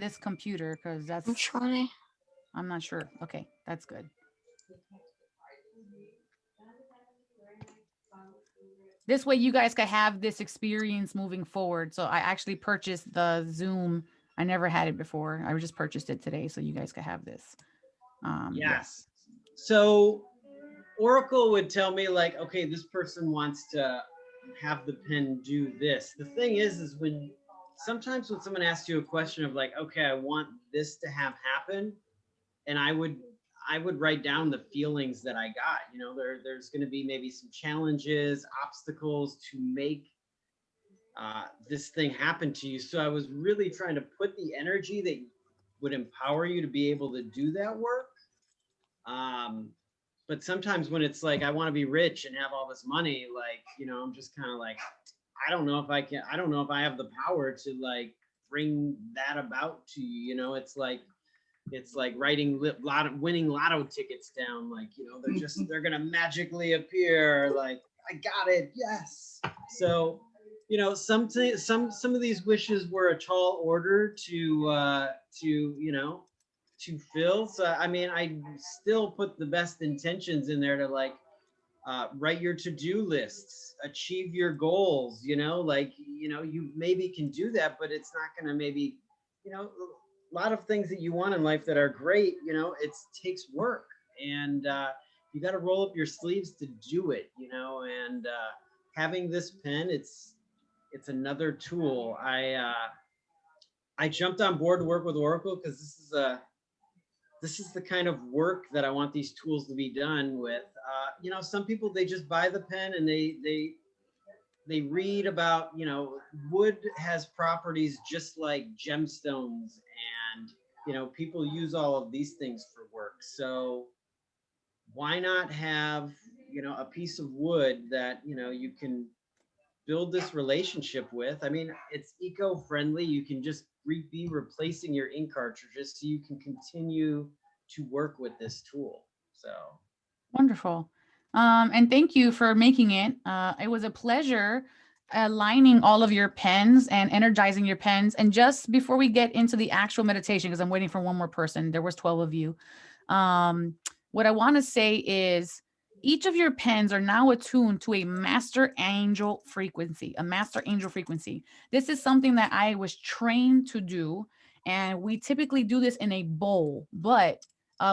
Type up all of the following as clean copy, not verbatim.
this computer because I'm that's, trying. I'm not sure. Okay, that's good. This way you guys can have this experience moving forward. So I actually purchased the Zoom. I never had it before. I just purchased it today so you guys could have this. Yeah. Yes. So Oracle would tell me like, okay, this person wants to have the pen do this. The thing is when sometimes when someone asks you a question of like, okay, I want this to have happen, and I would write down the feelings that I got. You know, there's going to be maybe some challenges, obstacles to make this thing happen to you. So I was really trying to put the energy that would empower you to be able to do that work. But sometimes when it's like, I want to be rich and have all this money, like, you know, I'm just kind of like, I don't know if I can, I don't know if I have the power to like bring that about to you. You know, it's like writing winning lotto tickets down. Like, you know, they're going to magically appear. Like, I got it. Yes. So, you know, some of these wishes were a tall order you know, to fill. So, I mean, I still put the best intentions in there to like, write your to-do lists, achieve your goals, you know, like, you know, you maybe can do that, but it's not going to maybe, you know, a lot of things that you want in life that are great, you know, it takes work, and you got to roll up your sleeves to do it, you know, and having this pen, it's another tool. I jumped on board to work with Oracle because this is the kind of work that I want these tools to be done with. You know, some people, they just buy the pen and they read about, you know, wood has properties just like gemstones, and, you know, people use all of these things for work. So why not have, you know, a piece of wood that, you know, you can build this relationship with? I mean, it's eco-friendly. You can just be replacing your ink cartridges so you can continue to work with this tool. So Wonderful. And thank you for making it. It was a pleasure aligning all of your pens and energizing your pens. And just before we get into the actual meditation, because I'm waiting for one more person, there was 12 of you. What I want to say is each of your pens are now attuned to a master angel frequency, a master angel frequency. This is something that I was trained to do. And we typically do this in a bowl, but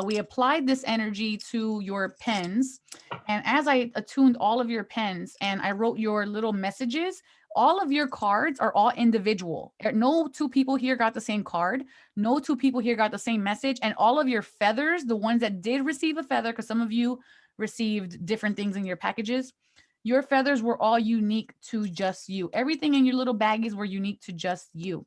we applied this energy to your pens. And as I attuned all of your pens and I wrote your little messages, all of your cards are all individual. No two people here got the same card. No two people here got the same message. And all of your feathers, the ones that did receive a feather, because some of you received different things in your packages, your feathers were all unique to just you. Everything in your little baggies were unique to just you,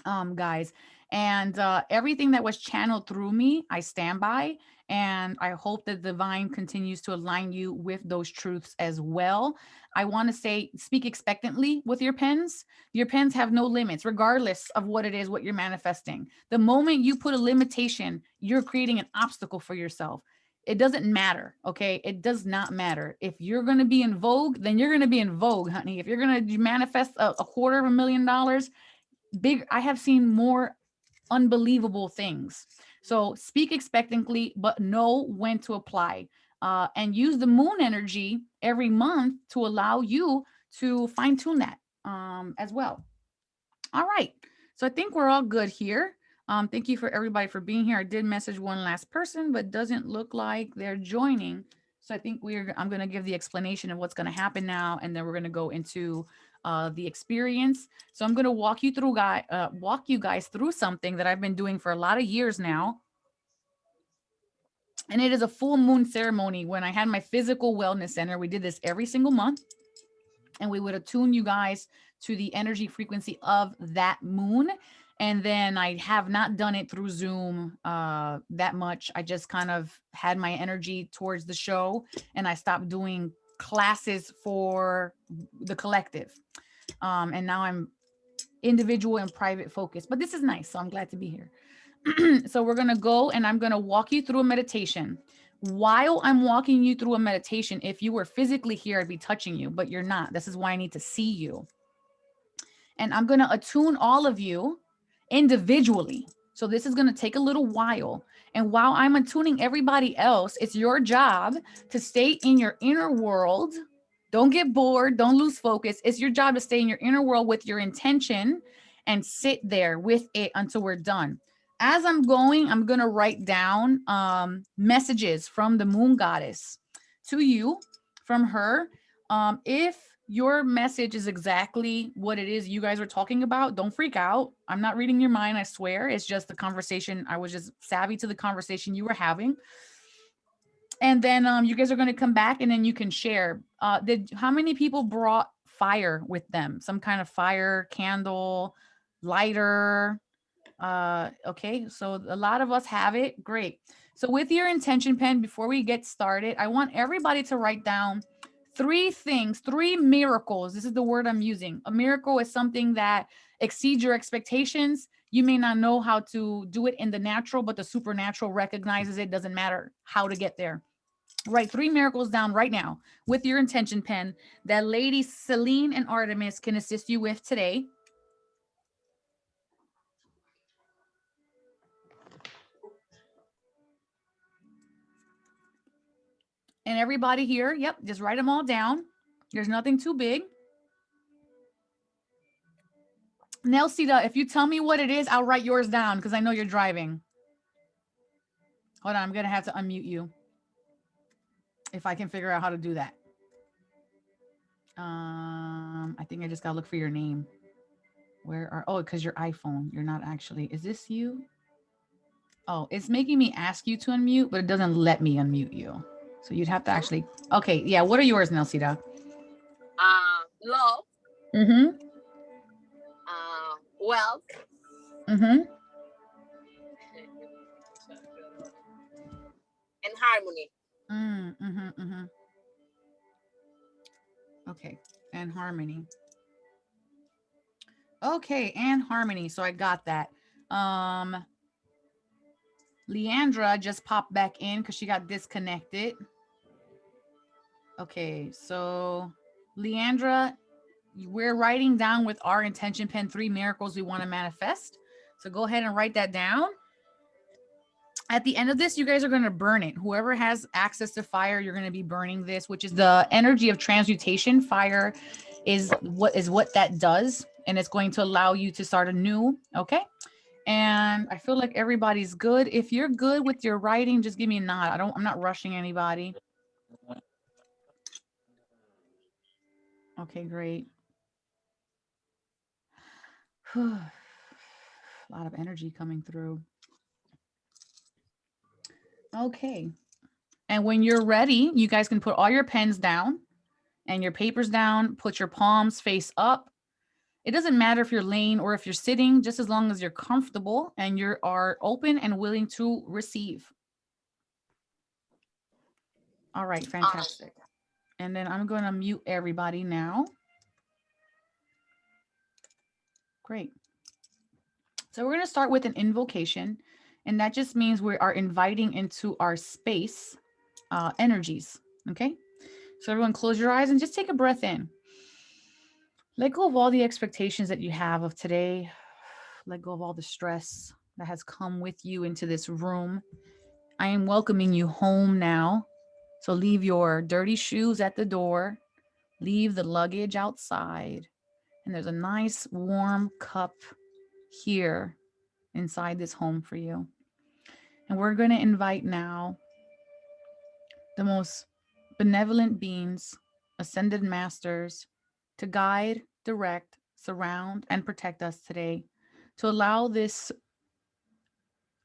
guys. And everything that was channeled through me, I stand by. And I hope that the divine continues to align you with those truths as well. I want to say, speak expectantly with your pens. Your pens have no limits, regardless of what it is, what you're manifesting. The moment you put a limitation, you're creating an obstacle for yourself. It doesn't matter. Okay. It does not matter. If you're going to be in vogue, then you're going to be in vogue, honey. If you're going to manifest a $250,000, big, I have seen more unbelievable things. So speak expectantly, but know when to apply, and use the moon energy every month to allow you to fine tune that, as well. All right. So I think we're all good here. Thank you for everybody for being here. I did message one last person, but doesn't look like they're joining. So I think I'm going to give the explanation of what's going to happen now, and then we're going to go into the experience. So I'm going to walk you guys through something that I've been doing for a lot of years now. And it is a full moon ceremony. When I had my physical wellness center, we did this every single month, and we would attune you guys to the energy frequency of that moon. And then I have not done it through Zoom that much. I just kind of had my energy towards the show, and I stopped doing classes for the collective. And now I'm individual and private focused, but this is nice. So I'm glad to be here. So we're going to go, and I'm going to walk you through a meditation. While I'm walking you through a meditation, if you were physically here, I'd be touching you, but you're not. This is why I need to see you. And I'm going to attune all of you. individually. So this is going to take a little while. And while I'm attuning everybody else, it's your job to stay in your inner world. Don't get bored. Don't lose focus. It's your job to stay in your inner world with your intention and sit there with it until we're done. As I'm going, I'm going to write down messages from the moon goddess to you, from her. If your message is exactly what it is you guys are talking about, don't freak out. I'm not reading your mind, I swear. It's just the conversation. I was just savvy to the conversation you were having. And then you guys are going to come back and then you can share. How many people brought fire with them? Some kind of fire, candle, lighter. Okay, so a lot of us have it. Great. So with your intention pen, before we get started, I want everybody to write down 3 things, 3 miracles. This is the word I'm using. A miracle is something that exceeds your expectations. You may not know how to do it in the natural, but the supernatural recognizes it. Doesn't matter how to get there. Write 3 miracles down right now with your intention pen that Lady Celine and Artemis can assist you with today. And everybody here, yep, just write them all down. There's nothing too big. Nelsita, if you tell me what it is, I'll write yours down because I know you're driving. Hold on, I'm going to have to unmute you if I can figure out how to do that. I think I just got to look for your name. Because your iPhone, you're not actually, is this you? Oh, it's making me ask you to unmute, but it doesn't let me unmute you. So you'd have to actually, okay. Yeah. What are yours, Nelsita? Love. Mm-hmm. Wealth. Mm-hmm. And harmony. Mm-hmm. Mm-hmm. Okay. And harmony. Okay. And harmony. So I got that. Leandra just popped back in because she got disconnected. Okay. So Leandra, we're writing down with our intention pen 3 miracles we want to manifest. So go ahead and write that down. At the end of this, you guys are going to burn it. Whoever has access to fire, you're going to be burning this, which is the energy of transmutation. Fire is what that does. And it's going to allow you to start anew. Okay. And I feel like everybody's good. If you're good with your writing, just give me a nod. I'm not rushing anybody. Okay, great. A lot of energy coming through. Okay. And when you're ready, you guys can put all your pens down and your papers down, put your palms face up. It doesn't matter if you're laying or if you're sitting, just as long as you're comfortable and you are open and willing to receive. All right, fantastic. And then I'm going to mute everybody now. Great. So we're going to start with an invocation, and that just means we are inviting into our space energies. Okay. So everyone close your eyes and just take a breath in. Let go of all the expectations that you have of today. Let go of all the stress that has come with you into this room. I am welcoming you home now. So leave your dirty shoes at the door. Leave the luggage outside. And there's a nice warm cup here inside this home for you. And we're going to invite now the most benevolent beings, ascended masters, to guide, direct, surround, and protect us today, to allow this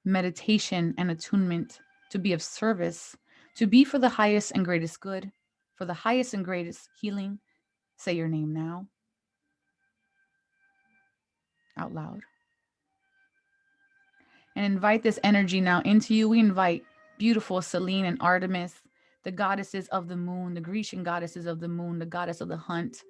meditation and attunement to be of service, to be for the highest and greatest good, for the highest and greatest healing. Say your name now, out loud. And invite this energy now into you. We invite beautiful Selene and Artemis, the goddesses of the moon, the Grecian goddesses of the moon, the goddess of the hunt,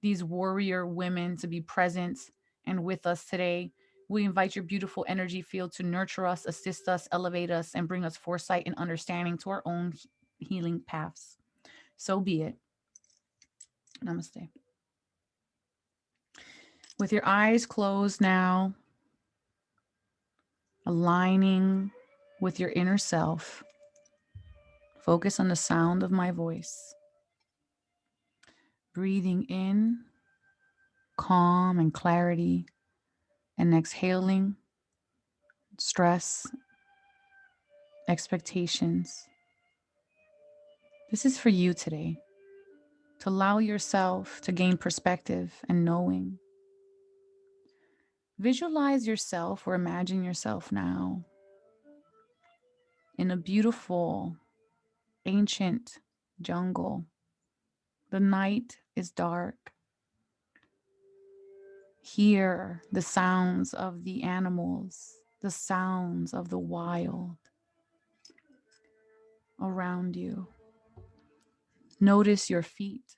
these warrior women to be present and with us today. We invite your beautiful energy field to nurture us, assist us, elevate us, and bring us foresight and understanding to our own healing paths. So be it. Namaste. With your eyes closed now, aligning with your inner self. Focus on the sound of my voice. Breathing in calm and clarity, and exhaling stress, expectations. This is for you today, to allow yourself to gain perspective and knowing. Visualize yourself or imagine yourself now in a beautiful, ancient jungle. The night is dark. Hear the sounds of the animals, the sounds of the wild around you. Notice your feet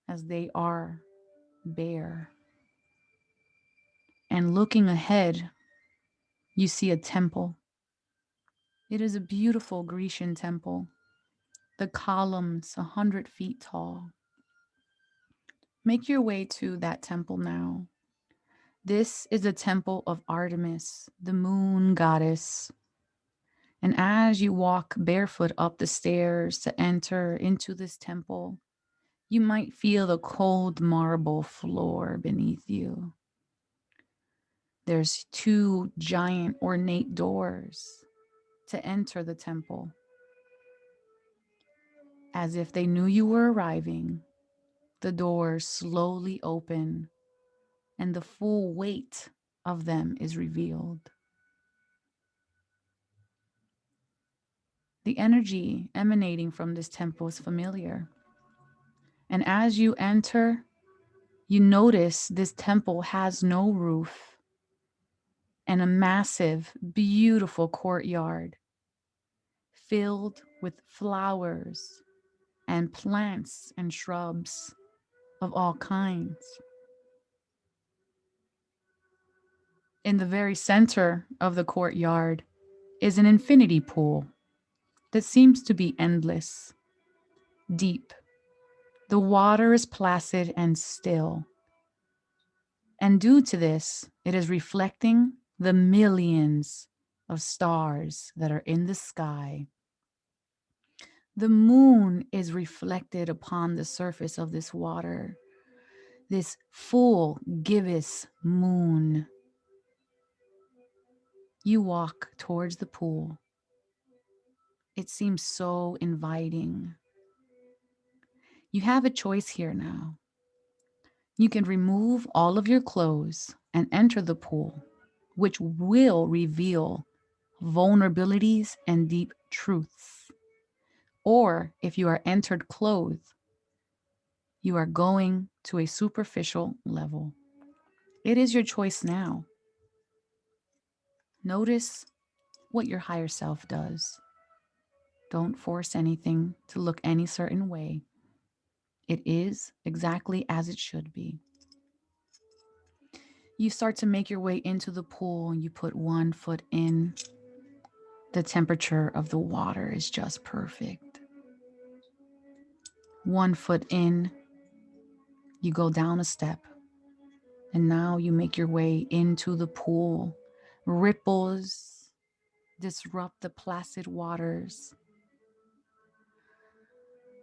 as they are bare. And looking ahead, you see a temple. It is a beautiful Grecian temple, the columns 100 feet tall. Make your way to that temple now. This is the temple of Artemis, the moon goddess. And as you walk barefoot up the stairs to enter into this temple, you might feel the cold marble floor beneath you. There's 2 giant ornate doors to enter the temple. As if they knew you were arriving, the doors slowly open and the full weight of them is revealed. The energy emanating from this temple is familiar. And as you enter, you notice this temple has no roof and a massive, beautiful courtyard filled with flowers and plants and shrubs of all kinds. In the very center of the courtyard is an infinity pool that seems to be endless, deep. The water is placid and still. And due to this, it is reflecting the millions of stars that are in the sky. The moon is reflected upon the surface of this water, this full gibbous moon. You walk towards the pool. It seems so inviting. You have a choice here now. You can remove all of your clothes and enter the pool, which will reveal vulnerabilities and deep truths. Or if you are entered clothed, you are going to a superficial level. It is your choice now. Notice what your higher self does. Don't force anything to look any certain way. It is exactly as it should be. You start to make your way into the pool and you put 1 foot in. The temperature of the water is just perfect. 1 foot in, you go down a step, and now you make your way into the pool. Ripples disrupt the placid waters,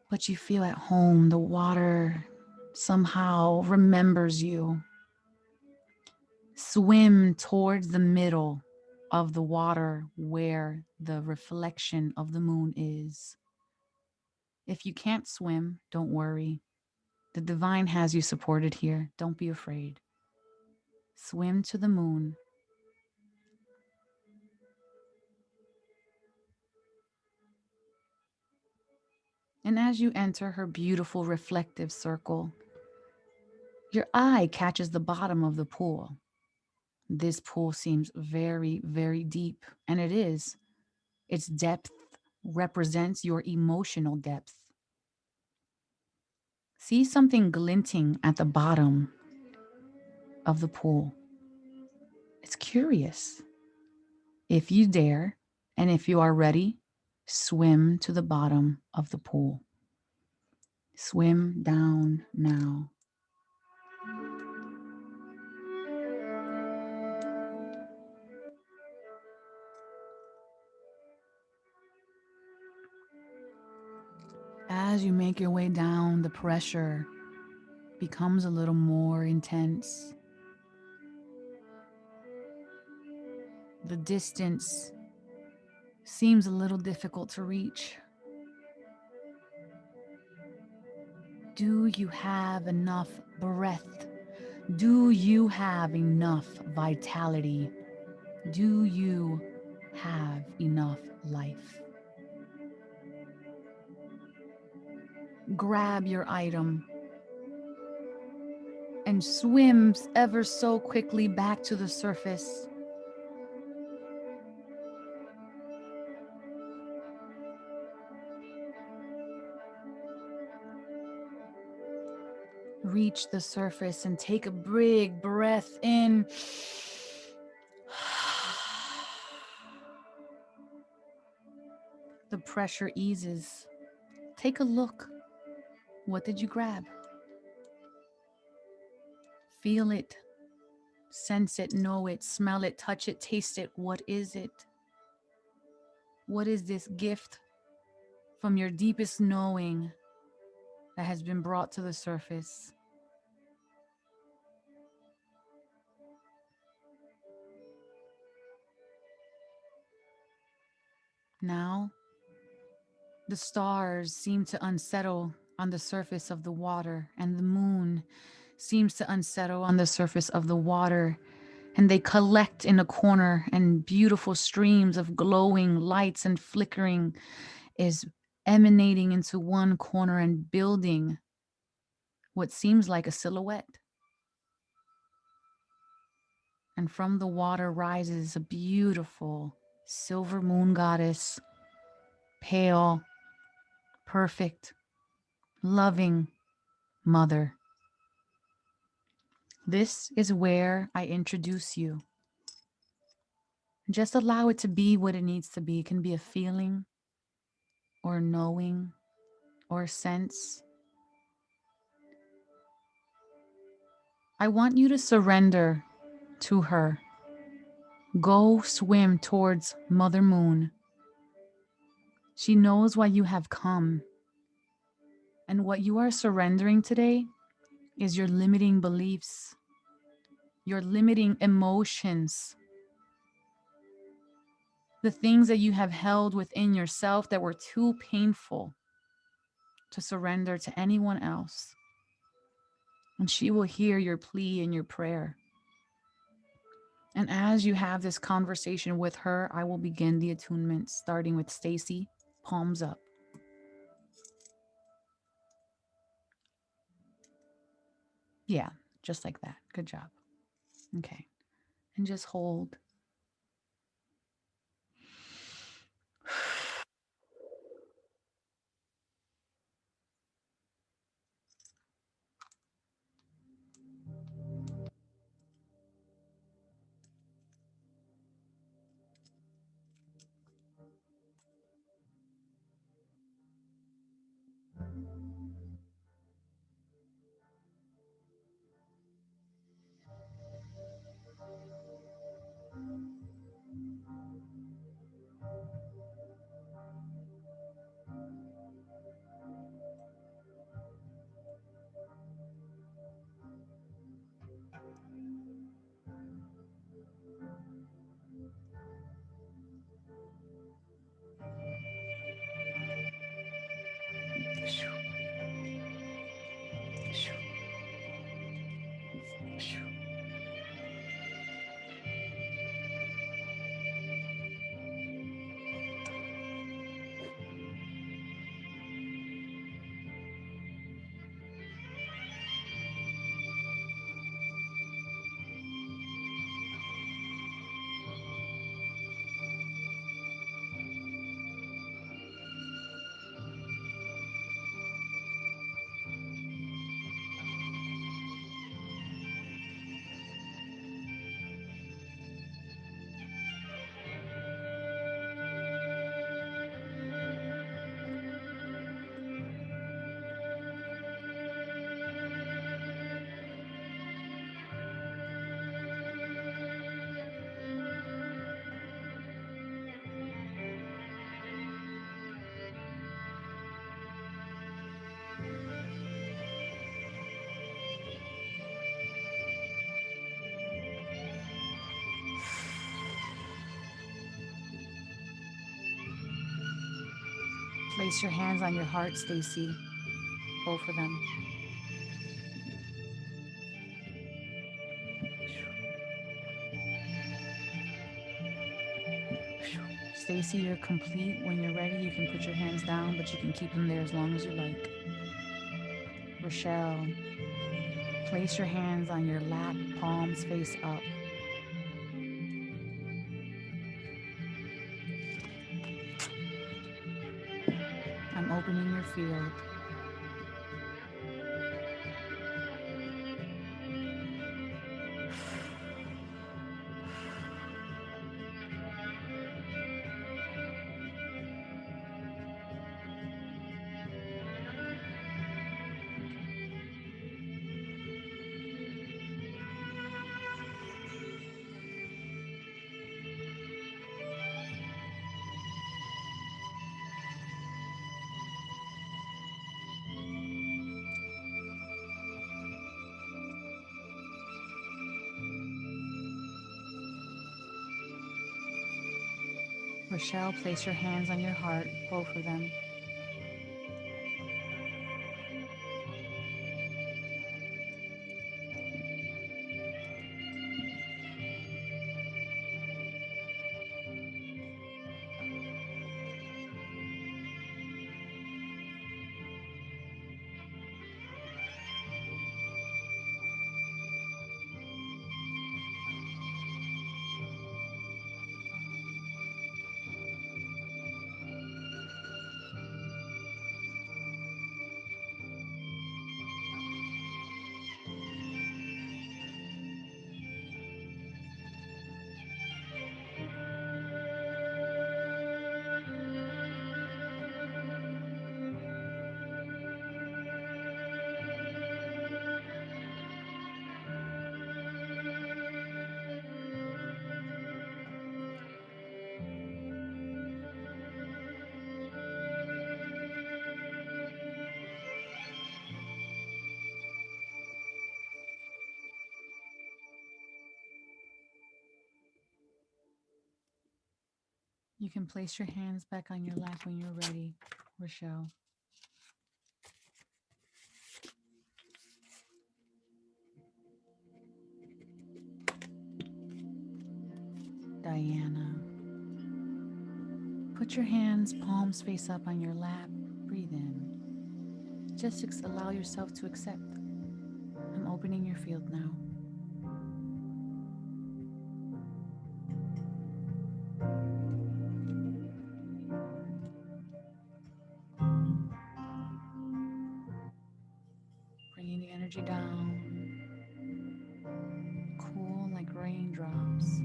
but you feel at home. The water somehow remembers you. Swim towards the middle of the water where the reflection of the moon is. If you can't swim, don't worry. The divine has you supported here. Don't be afraid. Swim to the moon. And as you enter her beautiful reflective circle, your eye catches the bottom of the pool. This pool seems very, very deep, and it is. Its depth represents your emotional depth. See something glinting at the bottom of the pool. It's curious. If you dare, and if you are ready, swim to the bottom of the pool. Swim down now. as you make your way down, the pressure becomes a little more intense. The distance seems a little difficult to reach. Do you have enough breath? Do you have enough vitality? Do you have enough life? Grab your item and swim ever so quickly back to the surface. Reach the surface and take a big breath in. The pressure eases. Take a look. What did you grab? Feel it, sense it, know it, smell it, touch it, taste it. What is it? What is this gift from your deepest knowing that has been brought to the surface? Now, the stars seem to unsettle on the surface of the water, and the moon seems to unsettle on the surface of the water, and they collect in a corner, and beautiful streams of glowing lights and flickering is emanating into one corner and building what seems like a silhouette. And from the water rises a beautiful silver moon goddess, pale, perfect, loving mother. This is where I introduce you. Just allow it to be what it needs to be. It can be a feeling or knowing or a sense. I want you to surrender to her. Go swim towards Mother Moon. She knows why you have come. And what you are surrendering today is your limiting beliefs, your limiting emotions, the things that you have held within yourself that were too painful to surrender to anyone else. And she will hear your plea and your prayer. And as you have this conversation with her, I will begin the attunement, starting with Stacy, palms up. Yeah, just like that. Good job. Okay. And just hold. Place your hands on your heart, Stacy. Both of them. Stacy, you're complete. When you're ready, you can put your hands down, but you can keep them there as long as you like. Rochelle, place your hands on your lap, palms face up. I'm opening your field. Rochelle, place your hands on your heart, both of them. You can place your hands back on your lap when you're ready, Rochelle. Diana. Put your hands, palms face up on your lap. Breathe in. Just allow yourself to accept. I'm opening your field now. Bringing the energy down. Cool like raindrops.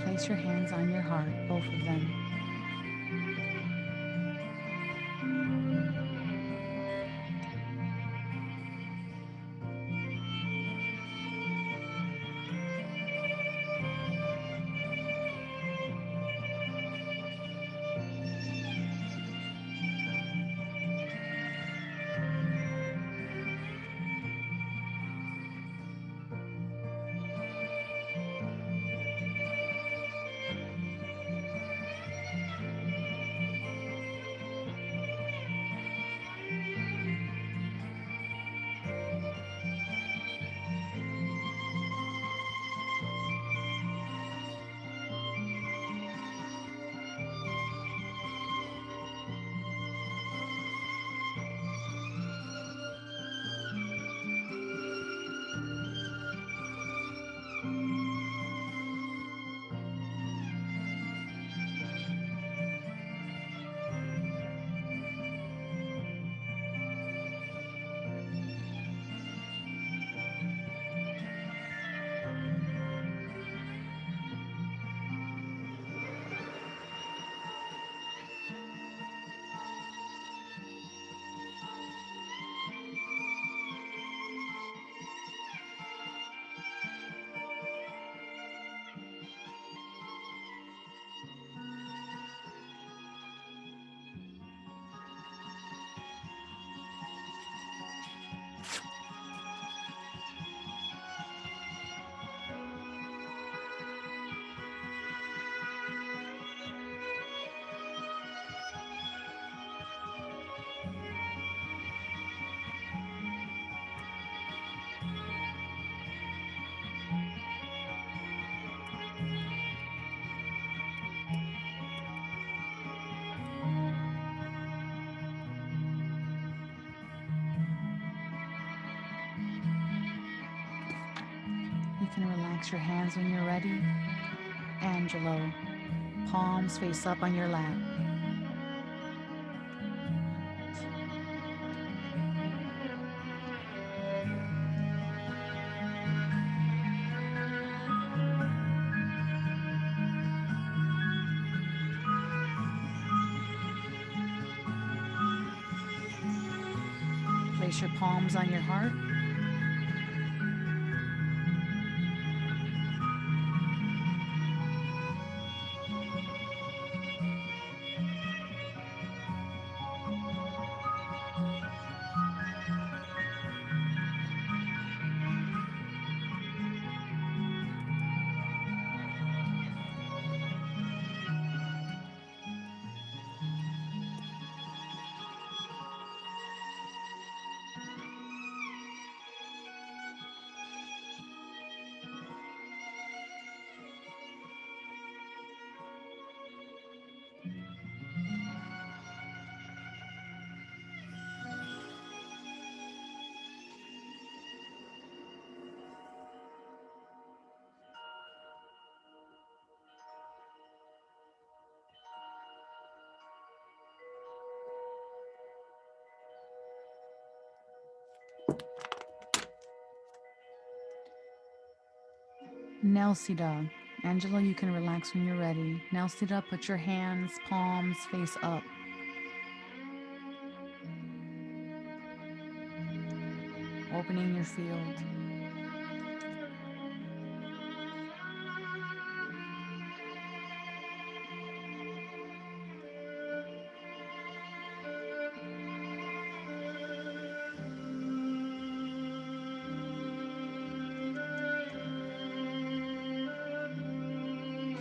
Place your hands on your heart, both of them. can relax your hands when you're ready. Angelo, palms face up on your lap. Place your palms on your heart. Nelsida. Angelo, you can relax when you're ready. Nelsida, put your hands, palms face up. Opening your field.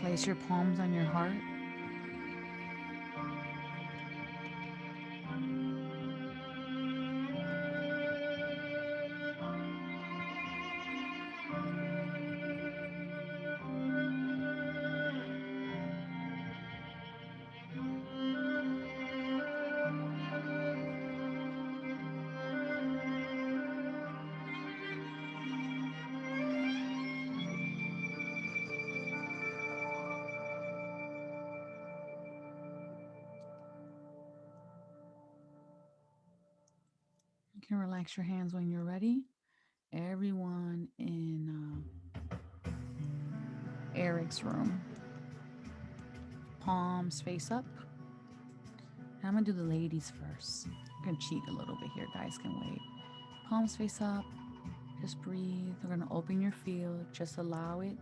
Place your palms on your heart. You can relax your hands when you're ready. Everyone in Eric's room. Palms face up. I'm gonna do the ladies first. I'm gonna cheat a little bit here, guys can wait. Palms face up. Just breathe. We're gonna open your field. Just allow it.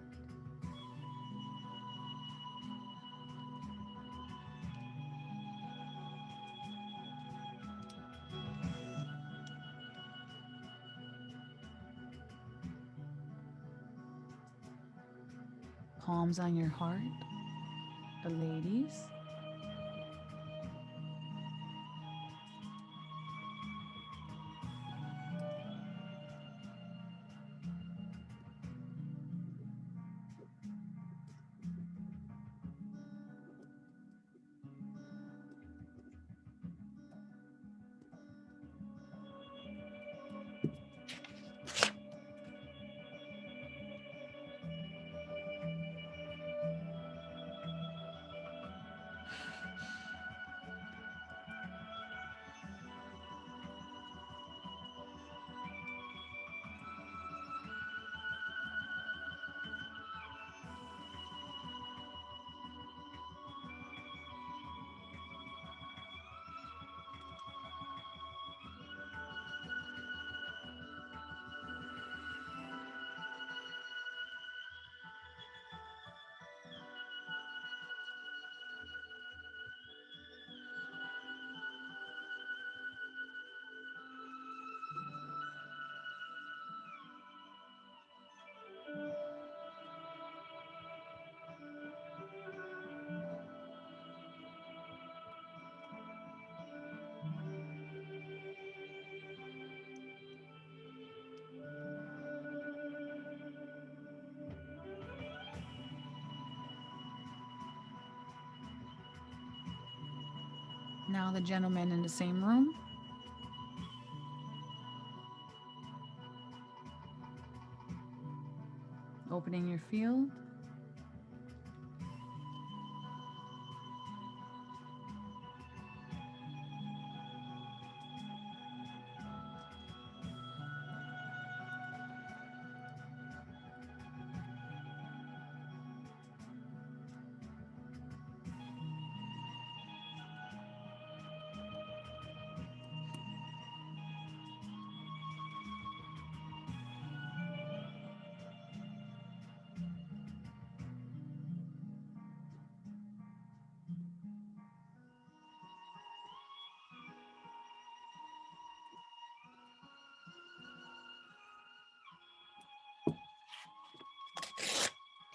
Palms on your heart. The ladies. Now the gentlemen in the same room. opening your field.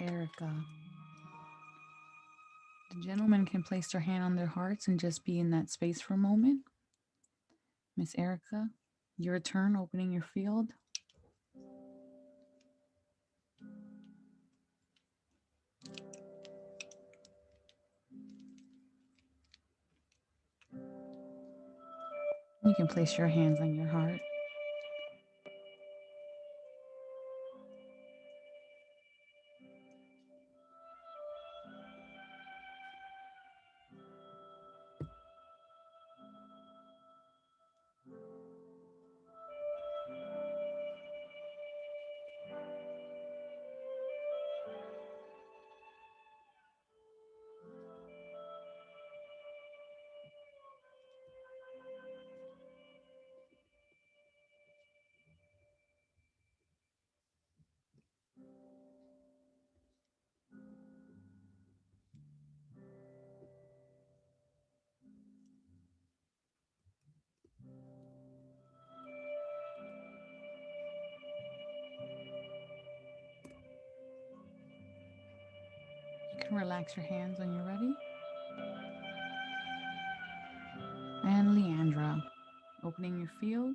Erica. The gentleman can place their hand on their hearts and just be in that space for a moment. Miss Erica, your turn opening your field. You can place your hands on your heart. You can relax your hands when you're ready. And Leandra, opening your field.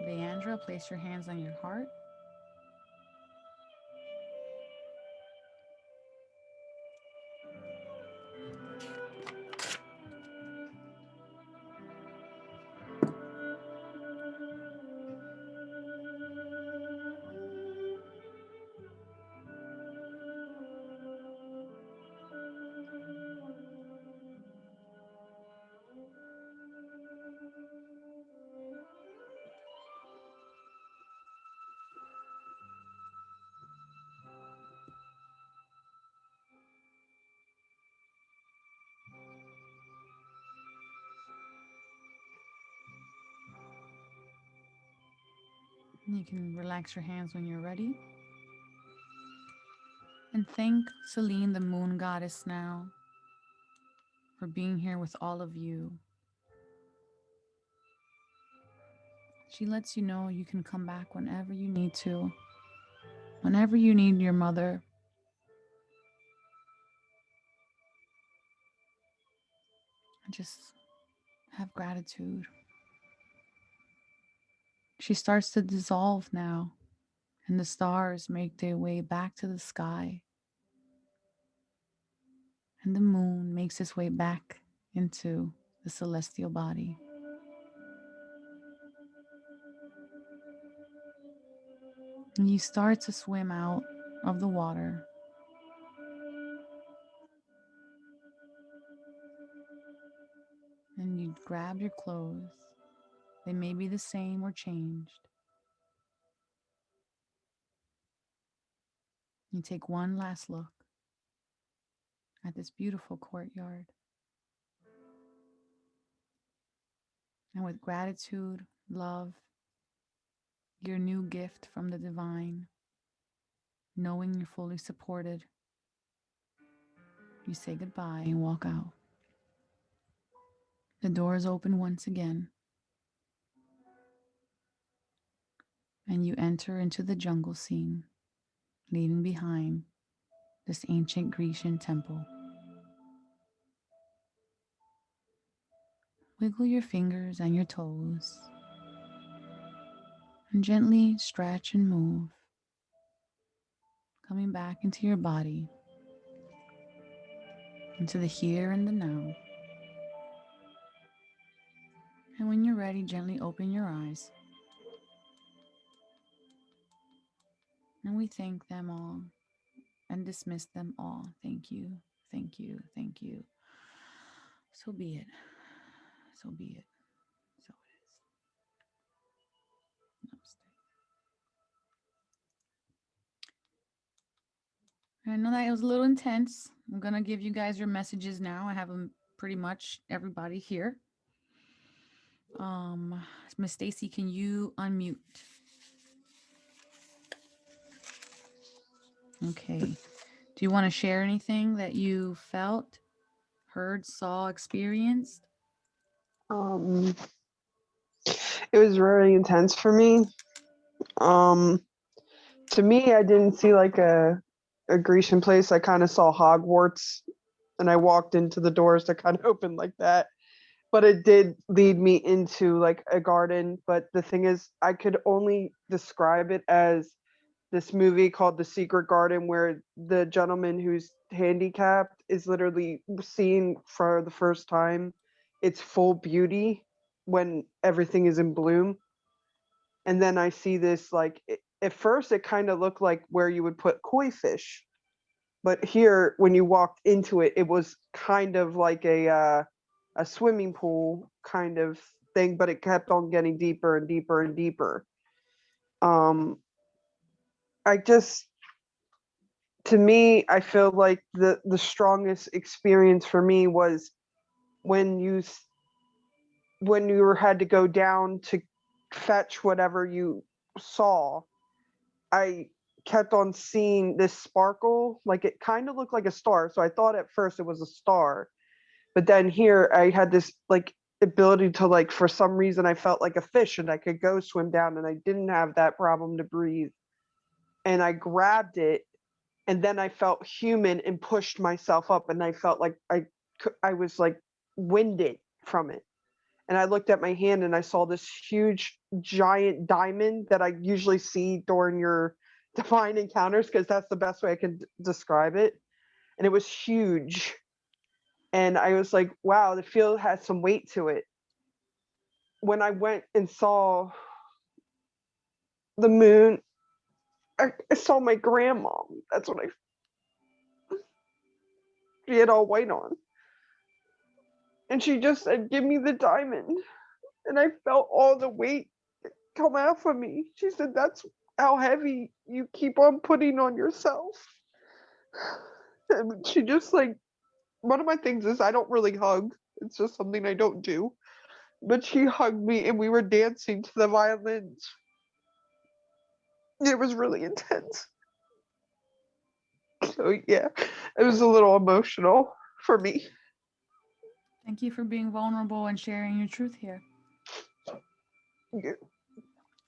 Leandra, place your hands on your heart. You can relax your hands when you're ready. And thank Celine, the moon goddess, now for being here with all of you. She lets you know you can come back whenever you need to, whenever you need your mother. Just have gratitude. She starts to dissolve now, and the stars make their way back to the sky. And the moon makes its way back into the celestial body. And you start to swim out of the water. And you grab your clothes. They may be the same or changed. You take one last look at this beautiful courtyard. And with gratitude, love, your new gift from the divine, knowing you're fully supported, you say goodbye and walk out. The doors open once again, and you enter into the jungle scene, leaving behind this ancient Grecian temple. Wiggle your fingers and your toes, and gently stretch and move, coming back into your body, into the here and the now. ready, gently open your eyes. And we thank them all and dismiss them all. Thank you, thank you, thank you. So be it. So be it. So it is. Namaste. I know that it was a little intense. I'm going to give you guys your messages now. I have them pretty much everybody here. Miss Stacy, can you unmute? Okay. Do you want to share anything that you felt, heard, saw, experienced? It was very intense for me. To me, I didn't see like a Grecian place. I kind of saw Hogwarts, and I walked into the doors that kind of opened like that. But it did lead me into like a garden. But the thing is, I could only describe it as this movie called The Secret Garden, where the gentleman who's handicapped is literally seeing for the first time its full beauty when everything is in bloom. And then I see this like at first it kind of looked like where you would put koi fish, but here when you walked into it, it was kind of like a swimming pool kind of thing, but it kept on getting deeper and deeper and deeper. I just, to me, I feel like the strongest experience for me was when you had to go down to fetch whatever you saw. I kept on seeing this sparkle, like it kind of looked like a star. So I thought at first it was a star, but then here I had this like ability to like, for some reason I felt like a fish and I could go swim down and I didn't have that problem to breathe. And I grabbed it and then I felt human and pushed myself up and I felt like I was like winded from it. And I looked at my hand and I saw this huge giant diamond that I usually see during your divine encounters, because that's the best way I can describe it. And it was huge. And I was like, wow, the field has some weight to it. When I went and saw the moon, I saw my grandma. That's what she had all white on. And she just said, give me the diamond. And I felt all the weight come off of me. She said, that's how heavy you keep on putting on yourself. And she just like, one of my things is I don't really hug. It's just something I don't do. But she hugged me and we were dancing to the violins. It was really intense. So yeah, it was a little emotional for me. Thank you for being vulnerable and sharing your truth here. Yeah.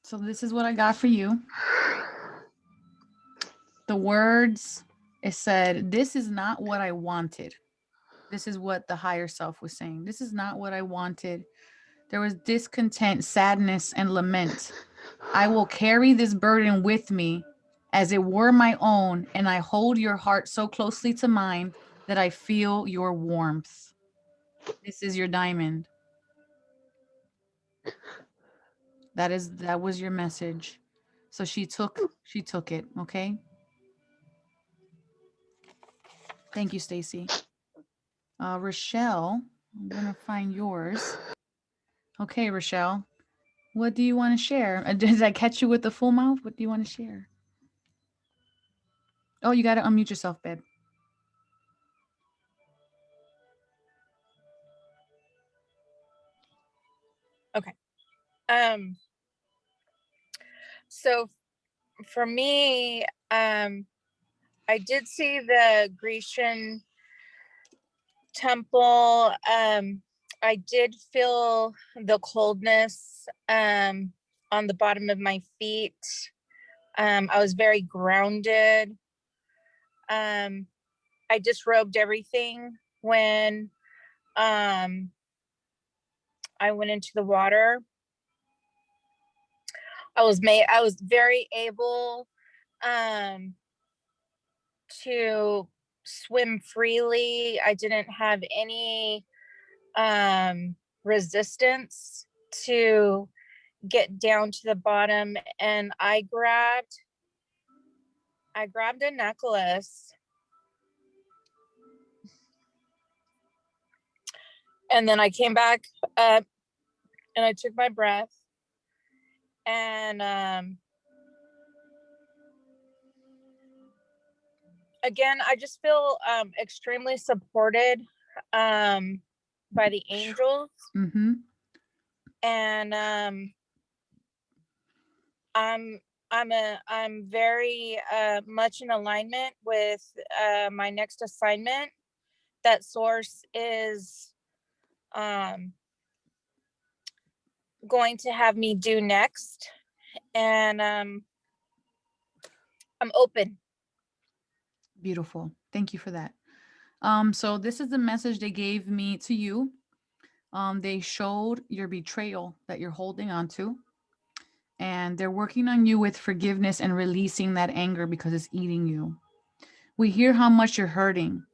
So this is what I got for you. The words, it said, this is not what I wanted. This is what the higher self was saying. This is not what I wanted. There was discontent, sadness, and lament. I will carry this burden with me as it were my own, and I hold your heart so closely to mine that I feel your warmth. This is your diamond. That was your message. So she took it, okay? Thank you, Stacy. Rochelle, I'm gonna find yours. Okay, Rochelle, what do you want to share? Did I catch you with the full mouth? What do you want to share? Oh, you got to unmute yourself, babe. Okay. So for me, I did see the Grecian temple. I did feel the coldness on the bottom of my feet. I was very grounded. I disrobed everything when I went into the water. I was very able to swim freely. I didn't have any resistance to get down to the bottom, and I grabbed a necklace, and then I came back up and I took my breath, and again, I just feel extremely supported by the angels. Mm-hmm. And I'm very much in alignment with my next assignment that Source is going to have me do next, and I'm open. Beautiful. Thank you for that. So this is the message they gave me to you. They showed your betrayal that you're holding on to, and they're working on you with forgiveness and releasing that anger because it's eating you. We hear how much you're hurting,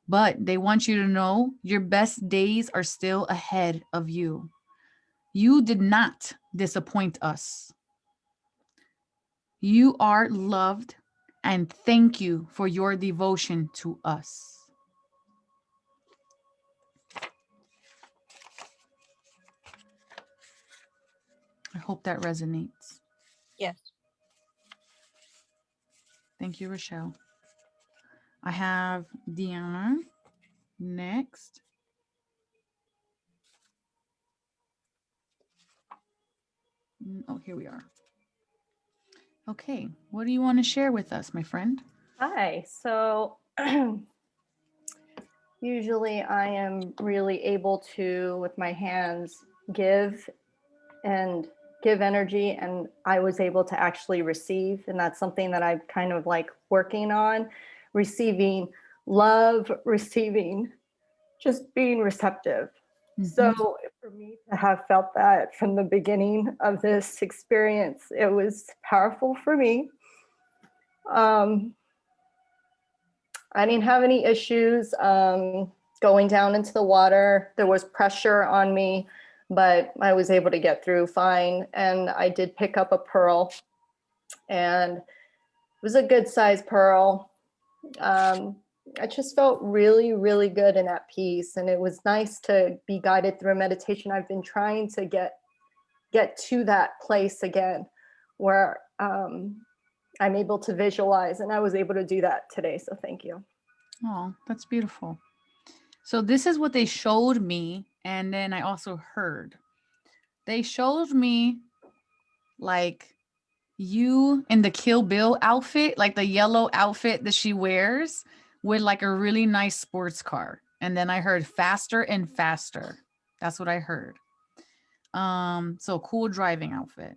but they want you to know your best days are still ahead of you. You did not disappoint us. You are loved, and thank you for your devotion to us. I hope that resonates. Yes. Thank you, Rochelle. I have Deanna next. Oh, here we are. Okay, what do you want to share with us, my friend? Hi. So usually I am really able to, with my hands, give energy, and I was able to actually receive. And that's something that I'm kind of like working on, receiving love, receiving, just being receptive. Mm-hmm. So for me to have felt that from the beginning of this experience, it was powerful for me. I didn't have any issues going down into the water. There was pressure on me, but I was able to get through fine. And I did pick up a pearl, and it was a good size pearl. I just felt really, really good and at peace. And it was nice to be guided through a meditation. I've been trying to get to that place again where I'm able to visualize, and I was able to do that today. So thank you. Oh, that's beautiful. So this is what they showed me. And then I also heard. They showed me like you in the Kill Bill outfit, like the yellow outfit that she wears with like a really nice sports car. And then I heard faster and faster. That's what I heard. So cool driving outfit.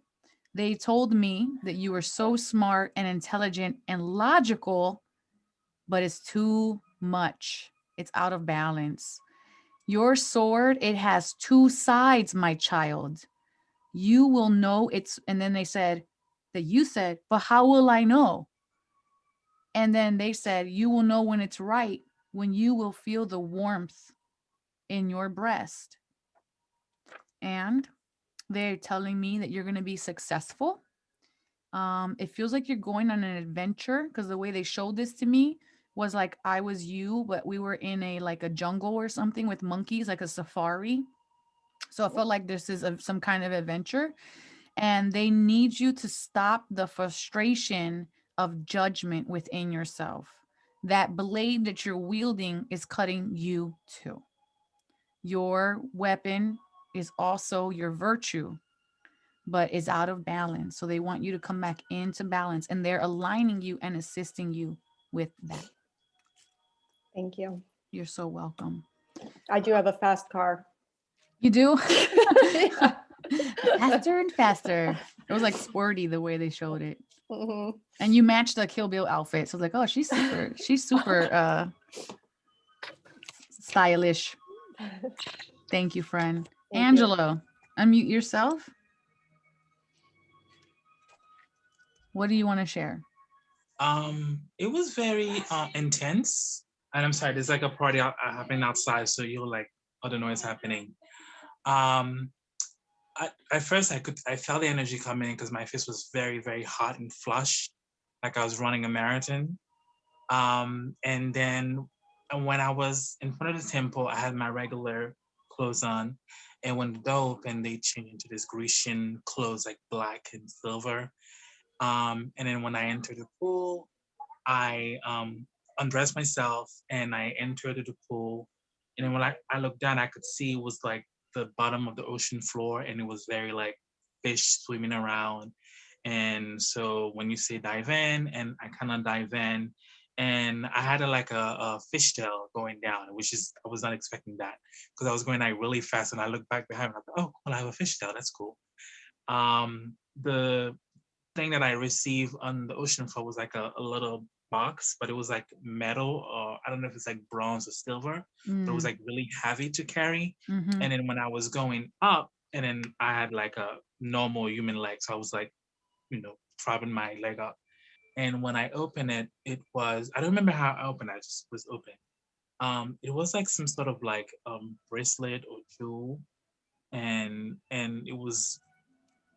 They told me that you were so smart and intelligent and logical, but it's too much. It's out of balance. Your sword, it has two sides, my child. You will know it's, and then they said that you said, but how will I know? And then they said, you will know when it's right, when you will feel the warmth in your breast. And they're telling me that you're going to be successful. It feels like you're going on an adventure, because the way they showed this to me was like I was you, but we were in a jungle or something with monkeys, like a safari. So I felt like this is some kind of adventure, and they need you to stop the frustration of judgment within yourself. That blade that you're wielding is cutting you too. Your weapon is also your virtue, but is out of balance. So they want you to come back into balance, and they're aligning you and assisting you with that. Thank you. You're so welcome. I do have a fast car. You do? Yeah. Faster and faster. It was like sporty the way they showed it. Mm-hmm. And you matched the Kill Bill outfit. So I was like, oh, she's super stylish. Thank you, friend. Thank Angelo, unmute yourself. What do you want to share? It was very intense. And I'm sorry, there's like a party happening outside, so you're like other noise happening. At first I felt the energy coming in because my face was very, very hot and flush, like I was running a marathon. And then when I was in front of the temple, I had my regular clothes on. And when the door opened, they changed into this Grecian clothes, like black and silver. And then when I entered the pool, I undressed myself and I entered the pool. And then when I looked down, I could see it was like the bottom of the ocean floor, and it was very like fish swimming around. And so when you say dive in, and I kind of dive in, and I had a fishtail going down, which is, I was not expecting that because I was going like really fast. And I looked back behind me, I thought, oh, well, I have a fishtail. That's cool. The thing that I received on the ocean floor was like a little box, but it was like metal, or I don't know if it's like bronze or silver, but it was like really heavy to carry. Mm-hmm. And then when I was going up, and then I had like a normal human leg, so I was like, propping my leg up. And when I opened it, it was, I don't remember how I opened it, I just was open. It was like some sort of like bracelet or jewel, and it was,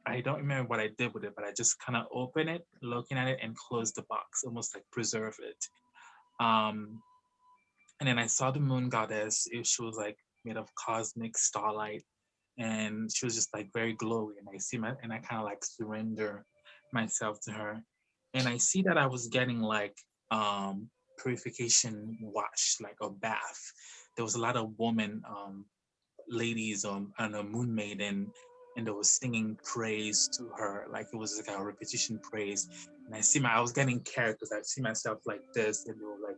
I don't remember what I did with it, but I just kind of opened it, looking at it, and closed the box, almost like preserve it. And then I saw the moon goddess. She was like made of cosmic starlight, and she was just like very glowy. And I kind of like surrender myself to her. And I see that I was getting like purification wash, like a bath. There was a lot of women, ladies, and a moon maiden, and they were singing praise to her, like it was like a repetition praise. And I was getting carried because I see myself like this, and they were like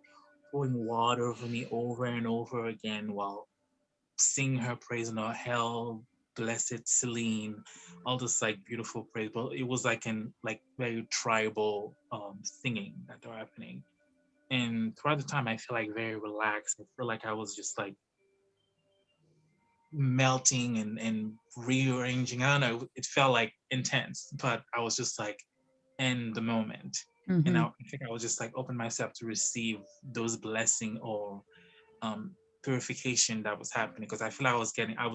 pouring water over me over and over again while singing her praise, and hell, blessed Celine, all this like beautiful praise. But it was like in like very tribal singing that were happening. And throughout the time, I feel like very relaxed. I feel like I was just like melting and rearranging. I don't know, it felt like intense, but I was just like in the moment. Mm-hmm. And I think I was just like open myself to receive those blessing or purification that was happening, because I feel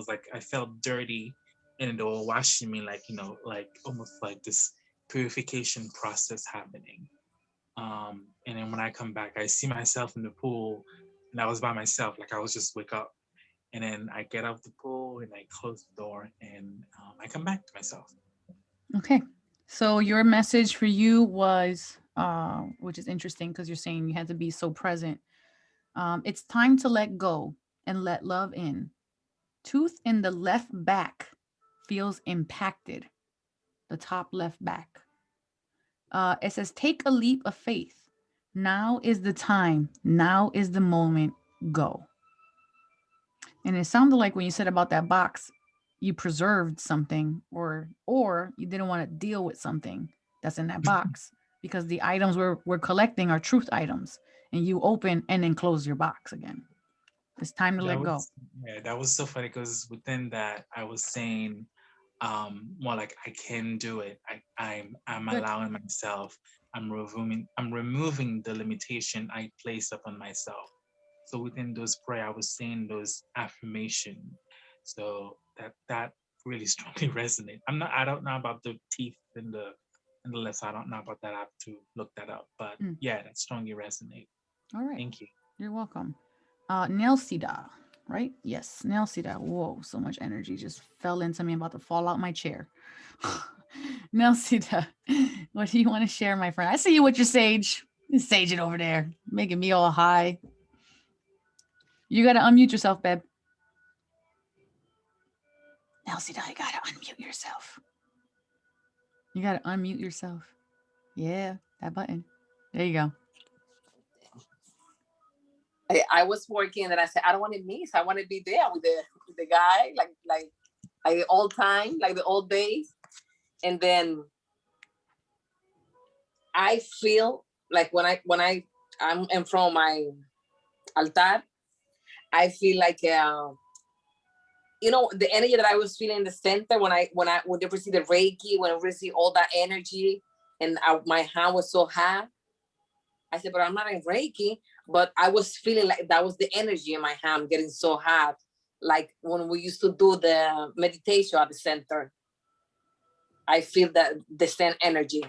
like I felt dirty, and they were washing me, like like almost like this purification process happening. And then when I come back, I see myself in the pool, and I was by myself, like I was just wake up. And then I get out the pool and I close the door, and I come back to myself. Okay. So your message for you was, which is interesting because you're saying you had to be so present. It's time to let go and let love in. Tooth in the left back feels impacted. The top left back. It says, take a leap of faith. Now is the time. Now is the moment. Go. And it sounded like when you said about that box, you preserved something, or you didn't want to deal with something that's in that box, because the items we're collecting are truth items, and you open and then close your box again. It's time to let go. Yeah, that was so funny, because within that I was saying more like I can do it. I'm Good. allowing myself. I'm removing the limitation I place upon myself. So within those prayer, I was saying those affirmation. So that really strongly resonate. I don't know about the teeth and the left. I don't know about that. I have to look that up. But yeah, that strongly resonate. All right. Thank you. You're welcome. Nelsida, right? Yes, Nelsida. Whoa, so much energy just fell into me. I'm about to fall out my chair. Nelsida, what do you want to share, my friend? I see you with your sage. You're saging over there, making me all high. You got to unmute yourself, babe. Nelsida, you got to unmute yourself. You got to unmute yourself. Yeah, that button. There you go. I was working and I said, I don't want to miss. I want to be there with the guy, like the old time, like the old days. And then I feel like when I'm in front of my altar, I feel like the energy that I was feeling in the center when they receive the Reiki, when I receive all that energy, and my hand was so hot. I said, but I'm not in Reiki, but I was feeling like that was the energy in my hand getting so hot, like when we used to do the meditation at the center. I feel that the same energy.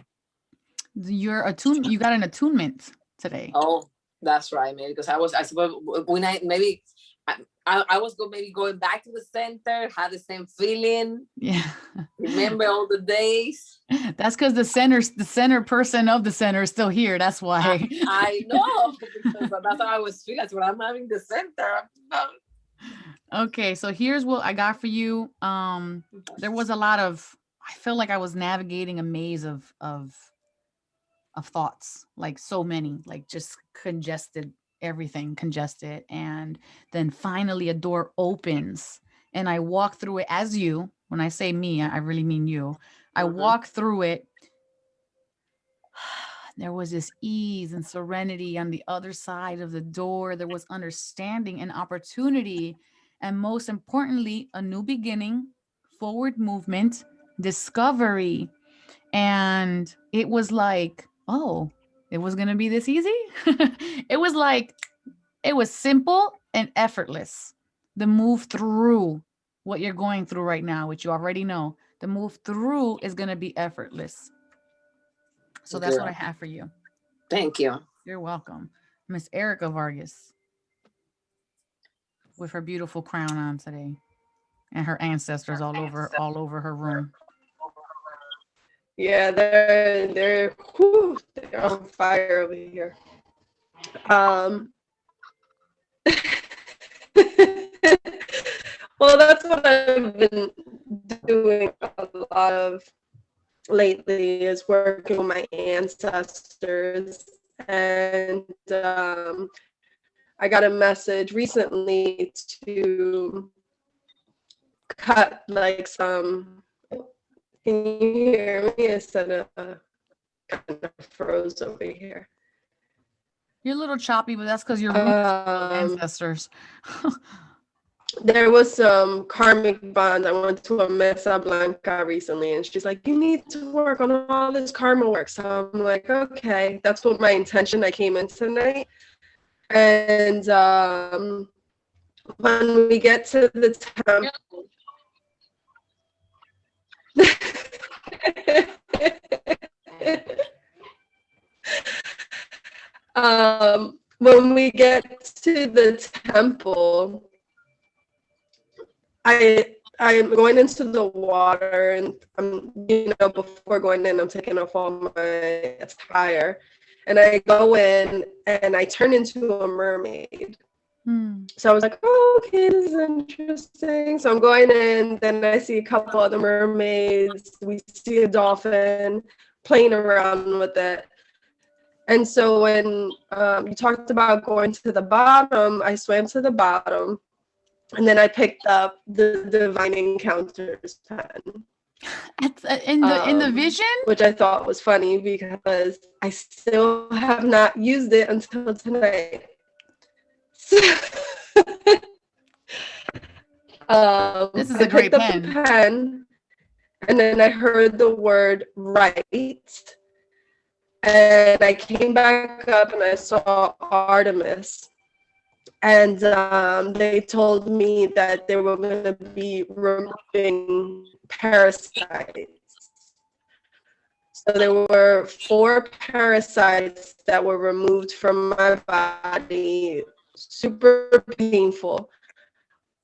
You're attuned. You got an attunement today. Oh, that's right, maybe because I suppose when maybe I was maybe going back to the center, had the same feeling. Yeah. Remember all the days. That's because the center person of the center is still here. That's why. I know, because that's how I was feeling. That's what I'm having the center. Okay, so here's what I got for you. There was a lot of, I feel like I was navigating a maze of thoughts, like so many, like just everything congested. And then finally a door opens and I walk through it as you. When I say me, I really mean you. I walk through it. There was this ease and serenity on the other side of the door. There was understanding and opportunity. And most importantly, a new beginning, forward movement, discovery. And it was like, oh, it was going to be this easy. It was like, it was simple and effortless. The move through what you're going through right now, which you already know, the move through is going to be effortless. So that's what I have for you. Thank you. You're welcome. Miss Erica Vargas with her beautiful crown on today and her ancestors all over her room. Yeah, they're on fire over here. Well, that's what I've been doing a lot of lately, is working with my ancestors. And I got a message recently to cut like some. Can you hear me? Instead of kind of froze over here. You're a little choppy, but that's because you're ancestors. There was some karmic bonds. I went to a Mesa Blanca recently, and she's like, you need to work on all this karma work. So I'm like, okay, that's what my intention. I came in tonight. And when we get to the temple, when we get to the temple, I'm going into the water, and before going in, I'm taking off all my attire, and I go in and I turn into a mermaid. So I was like, oh, okay, this is interesting. So I'm going in, then I see a couple other mermaids. We see a dolphin playing around with it. And so when you talked about going to the bottom, I swam to the bottom, and then I picked up the Divine Encounters pen. In the vision? Which I thought was funny because I still have not used it until tonight. This is a great pen. The pen. And then I heard the word right. And I came back up and I saw Artemis. And they told me that they were going to be removing parasites. So there were 4 parasites that were removed from my body. Super painful.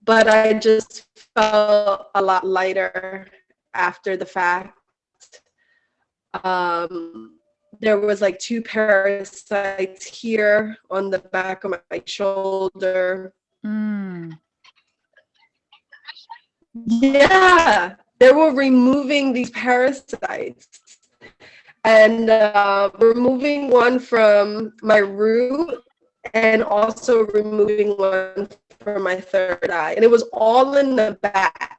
But I just felt a lot lighter after the fact. There was like 2 parasites here on the back of my shoulder. Yeah, they were removing these parasites and removing one from my root and also removing one from my 3rd eye. And it was all in the back.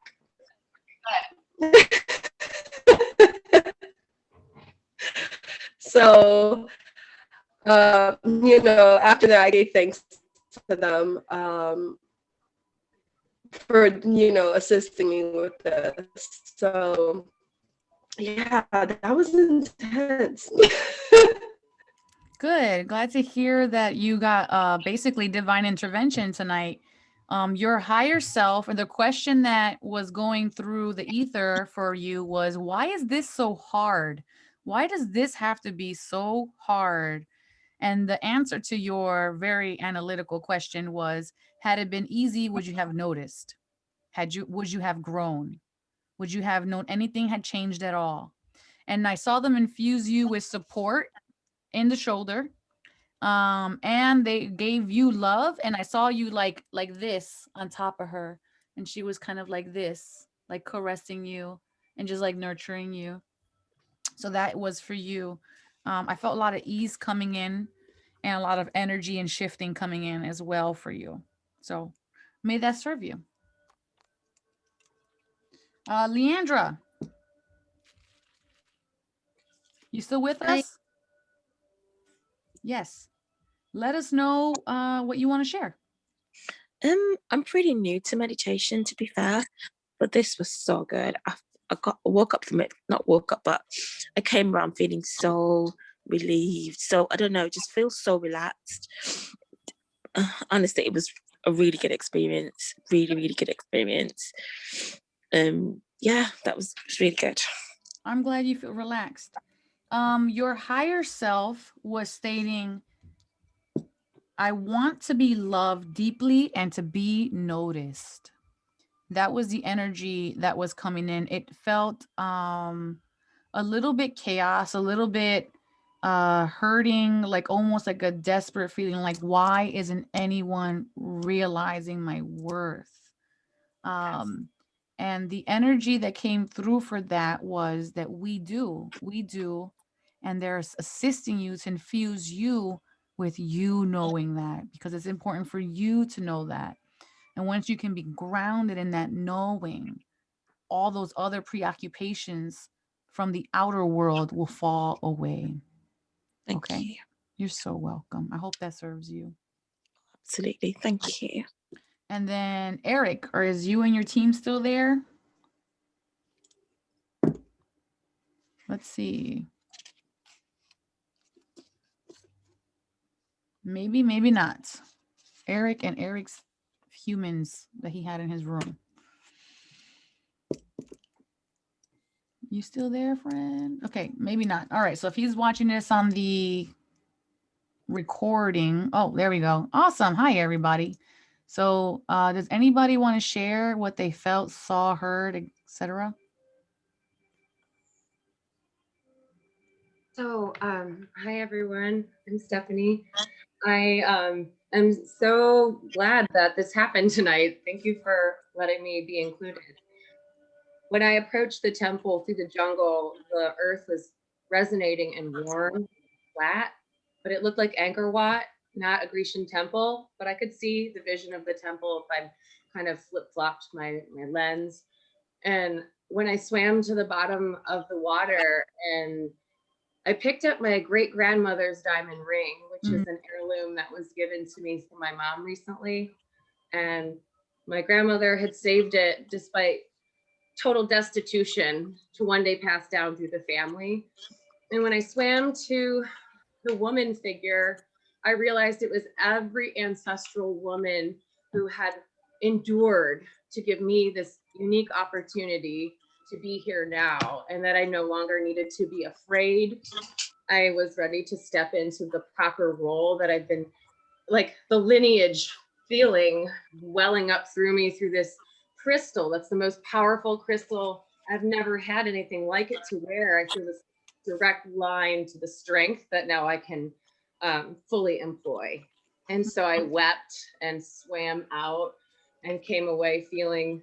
So, after that, I gave thanks to them for, assisting me with this. So, yeah, that was intense. Good. Glad to hear that you got basically divine intervention tonight Your higher self, and the question that was going through the ether for you was, why is this so hard? Why does this have to be so hard? And the answer to your very analytical question was, had it been easy, would you have noticed? Would you have grown? Would you have known anything had changed at all? And I saw them infuse you with support in the shoulder. And they gave you love, and I saw you like this on top of her, and she was kind of like this, like caressing you and just like nurturing you. So that was for you. I felt a lot of ease coming in and a lot of energy and shifting coming in as well for you. So may that serve you. Leandra, you still with Hi. us? Yes. Let us know what you want to share. I'm pretty new to meditation, to be fair, but this was so good. Woke up from it, not woke up, but I came around feeling so relieved. So I don't know, just feel so relaxed. Honestly, it was a really good experience. Really, really good experience. Yeah, that was really good. I'm glad you feel relaxed. Your higher self was stating, I want to be loved deeply and to be noticed. That was the energy that was coming in. It felt a little bit chaos, a little bit hurting, like almost like a desperate feeling, like, why isn't anyone realizing my worth? And the energy that came through for that was that we do, and they're assisting you to infuse you with you knowing that, because it's important for you to know that. And once you can be grounded in that knowing, all those other preoccupations from the outer world will fall away. Thank Okay. you. You're so welcome. I hope that serves you. Absolutely. Thank you. And then Eric, is you and your team still there? Let's see. Maybe, maybe not. Eric and Eric's humans that he had in his room. You still there, friend? Okay, maybe not. All right, so if he's watching this on the recording, oh, there we go. Awesome. Hi, everybody. So does anybody want to share what they felt, saw, heard, etc.? So, hi everyone. I'm Stephanie. I am so glad that this happened tonight. Thank you for letting me be included. When I approached the temple through the jungle, the earth was resonating and warm, flat, but it looked like Angkor Wat, not a Grecian temple. But I could see the vision of the temple if I kind of flip-flopped my lens. And when I swam to the bottom of the water and I picked up my great grandmother's diamond ring, which is an heirloom that was given to me from my mom recently. And my grandmother had saved it despite total destitution to one day pass down through the family. And when I swam to the woman figure, I realized it was every ancestral woman who had endured to give me this unique opportunity to be here now, and that I no longer needed to be afraid. I was ready to step into the proper role that I've been, like the lineage feeling welling up through me through this crystal. That's the most powerful crystal. I've never had anything like it to wear. I feel this direct line to the strength that now I can fully employ. And so I wept and swam out and came away feeling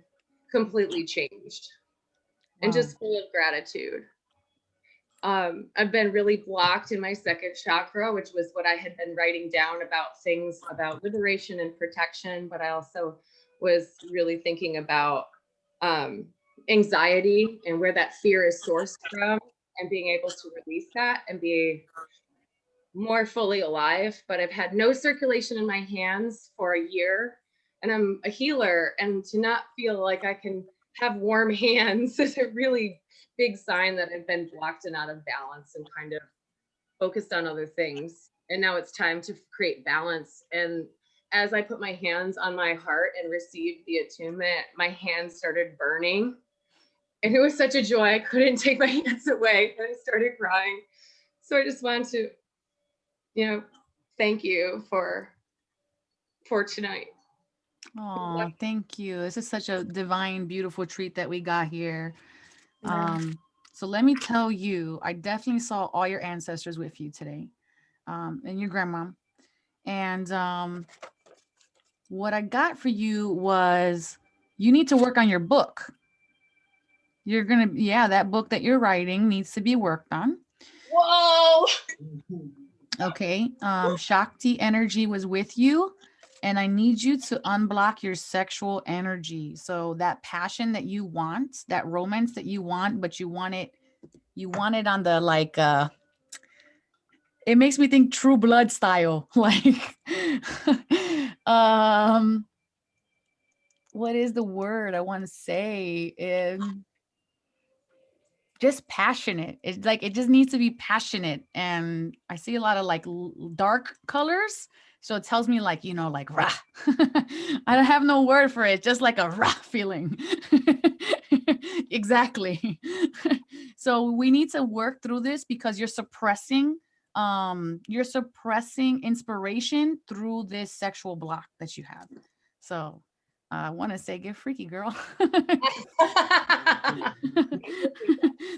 completely changed. And just full of gratitude. I've been really blocked in my second chakra, which was what I had been writing down about things about liberation and protection. But I also was really thinking about anxiety and where that fear is sourced from, and being able to release that and be more fully alive. But I've had no circulation in my hands for a year, and I'm a healer, and to not feel like I can have warm hands is a really big sign that I've been blocked and out of balance and kind of focused on other things. And now it's time to create balance. And as I put my hands on my heart and received the attunement, my hands started burning. And it was such a joy. I couldn't take my hands away and I started crying. So I just wanted to, thank you for tonight. Oh, thank you. This is such a divine, beautiful treat that we got here. So let me tell you, I definitely saw all your ancestors with you today, and your grandma. And what I got for you was you need to work on your book. You're gonna, yeah, that book that you're writing needs to be worked on. Whoa. Okay. Shakti energy was with you. And I need you to unblock your sexual energy. So that passion that you want, that romance that you want, but you want it on the like, it makes me think True Blood style. Like, what is the word I want to say? Just passionate. It's like, it just needs to be passionate. And I see a lot of like dark colors. So it tells me like, like rah. I don't have no word for it. Just like a rah feeling. Exactly. So we need to work through this because you're suppressing inspiration through this sexual block that you have. So I want to say get freaky, girl.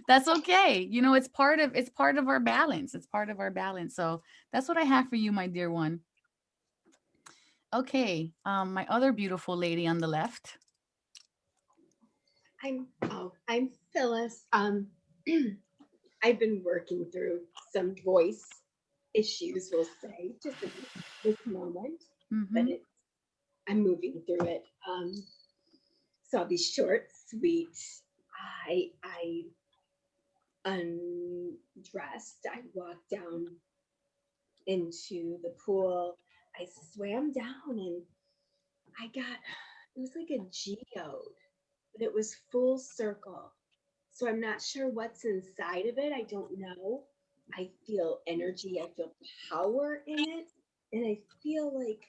That's okay. It's part of our balance. It's part of our balance. So that's what I have for you, my dear one. Okay. My other beautiful lady on the left. I'm Phyllis. I've been working through some voice issues, we'll say, just at this moment, but I'm moving through it. So I'll be short, sweet. I undressed. I walked down into the pool. I swam down and it was like a geode, but it was full circle. So I'm not sure what's inside of it. I don't know. I feel energy. I feel power in it. And I feel like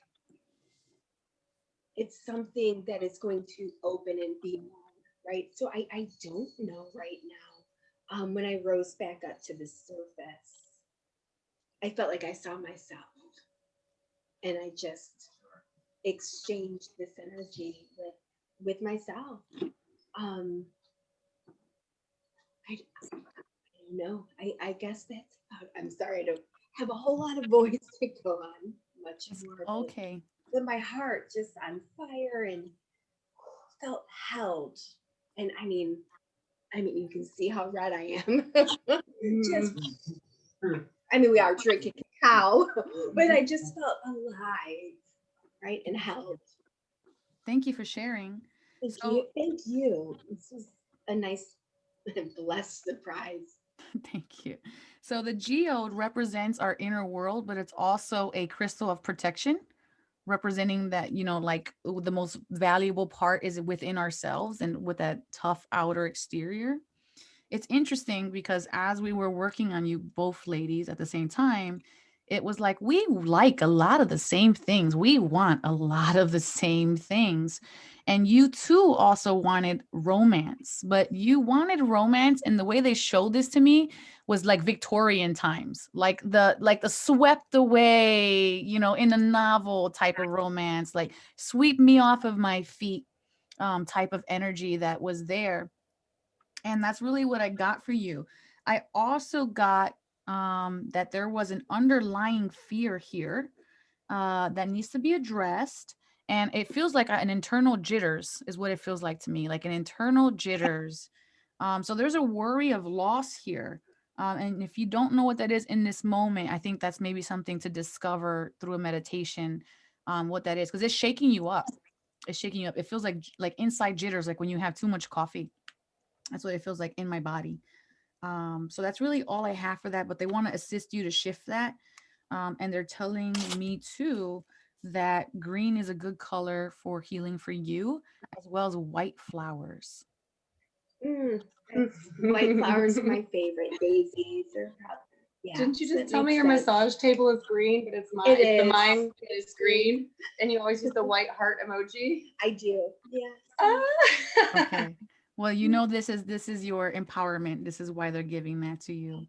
it's something that is going to open and be more, right? So I don't know right now. When I rose back up to the surface, I felt like I saw myself. And I just exchanged this energy with myself. I don't know. I guess that's about, I'm sorry, I don't have a whole lot of voice to go on much more. Okay. But my heart just on fire and felt held. And I mean, you can see how red I am. We are drinking cacao, but I just felt alive, right? And held. Thank you for sharing. Thank you. This was a nice blessed surprise. Thank you. So the geode represents our inner world, but it's also a crystal of protection, representing that, like the most valuable part is within ourselves and with that tough outer exterior. It's interesting because as we were working on you both ladies at the same time, it was like, we like a lot of the same things. We want a lot of the same things. And you too also wanted romance, but you wanted romance. And the way they showed this to me was like Victorian times, like the swept away, in a novel type of romance, like sweep me off of my feet type of energy that was there. And that's really what I got for you. I also got that there was an underlying fear here that needs to be addressed. And it feels like an internal jitters is what it feels like to me, like an internal jitters. So there's a worry of loss here. And if you don't know what that is in this moment, I think that's maybe something to discover through a meditation, what that is, because it's shaking you up. It's shaking you up. It feels like inside jitters, like when you have too much coffee. That's what it feels like in my body. So that's really all I have for that, but they want to assist you to shift that. And they're telling me too that green is a good color for healing for you, as well as white flowers. White flowers are my favorite. Daisies or Yeah. Didn't you that just tell me makes your sense. massage table is green, but it's mine? It It's the is. mine is green, and you always use the white heart emoji. I do. Yeah. Ah. Okay. Well, you know, this is your empowerment. This is why they're giving that to you.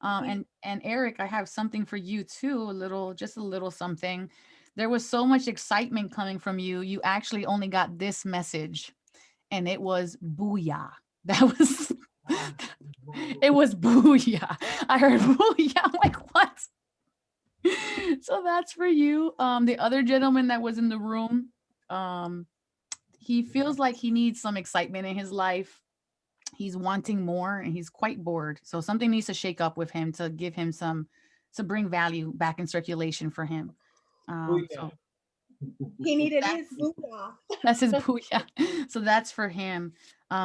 And Eric, I have something for you too, just a little something. There was so much excitement coming from you. You actually only got this message, and it was booyah. That was it was booyah. I heard booyah. I'm like, what? So that's for you. The other gentleman that was in the room, he feels like he needs some excitement in his life. He's wanting more and he's quite bored. So something needs to shake up with him to give him to bring value back in circulation for him. So He needed his booyah. that's his booyah. So that's for him.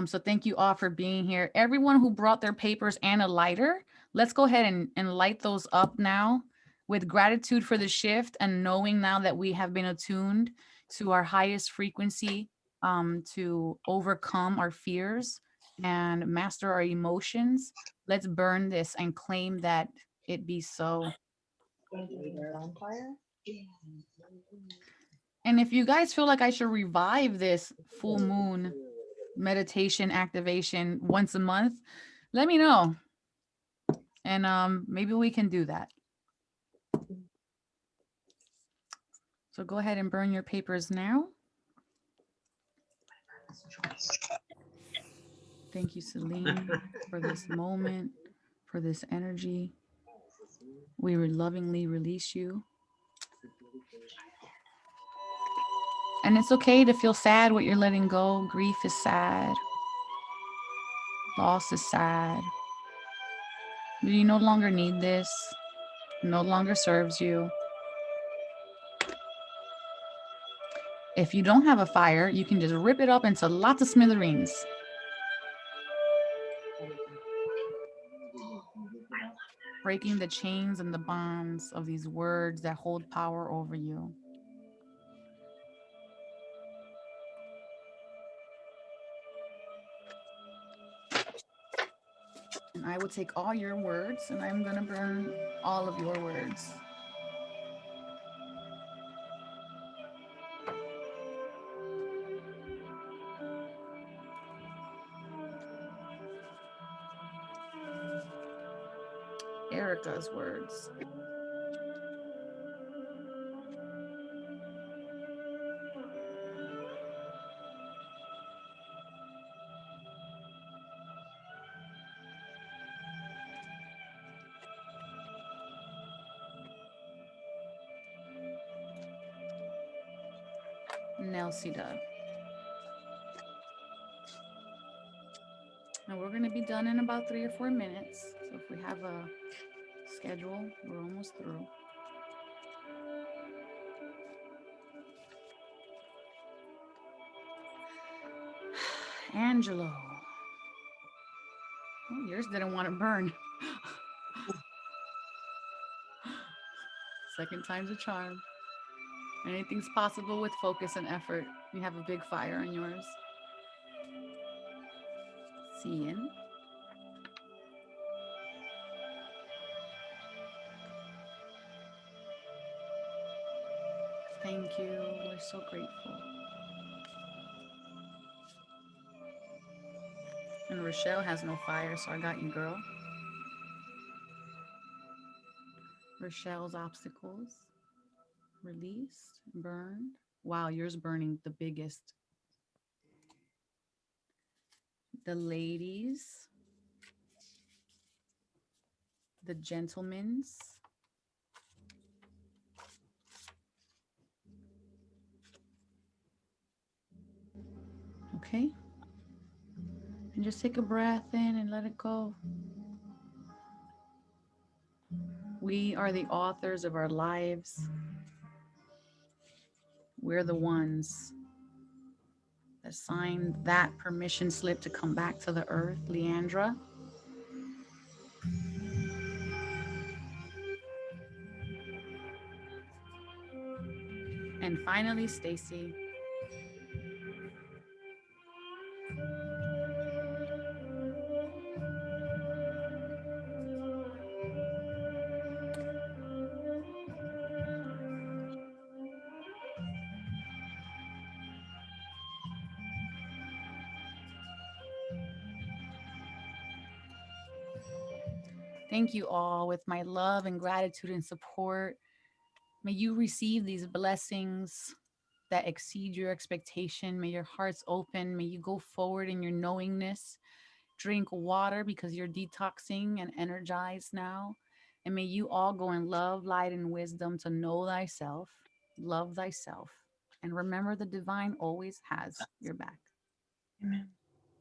So thank you all for being here. Everyone who brought their papers and a lighter, let's go ahead and light those up now with gratitude for the shift and knowing now that we have been attuned to our highest frequency, to overcome our fears and master our emotions. Let's burn this and claim that it be so. And if you guys feel like I should revive this full moon meditation activation once a month, let me know. And maybe we can do that. So go ahead and burn your papers now. Thank you, Celine, for this moment, for this energy. We will lovingly release you. And it's okay to feel sad what you're letting go. Grief is sad. Loss is sad. But you no longer need this. It no longer serves you. If you don't have a fire, you can just rip it up into lots of smithereens. Breaking the chains and the bonds of these words that hold power over you. And I will take all your words and I'm going to burn all of your words. Erica's words. Nelsida. And we're going to be done in about 3 or 4 minutes. So if we have a schedule, we're almost through. Angelo. Oh, yours didn't want to burn. Second time's a charm. Anything's possible with focus and effort. You have a big fire in yours. Cian. Thank you. We're so grateful. And Rochelle has no fire, so I got you, girl. Rochelle's obstacles. Released, burned. Wow, yours burning the biggest. The ladies. The gentlemen's. Okay. And just take a breath in and let it go. We are the authors of our lives. We're the ones that signed that permission slip to come back to the earth, Leandra. And finally, Stacy. Thank you all with my love and gratitude and support. May you receive these blessings that exceed your expectation. May your hearts open. May you go forward in your knowingness. Drink water because you're detoxing and energized now. And may you all go in love, light, and wisdom to know thyself, love thyself, and remember the divine always has your back. Amen.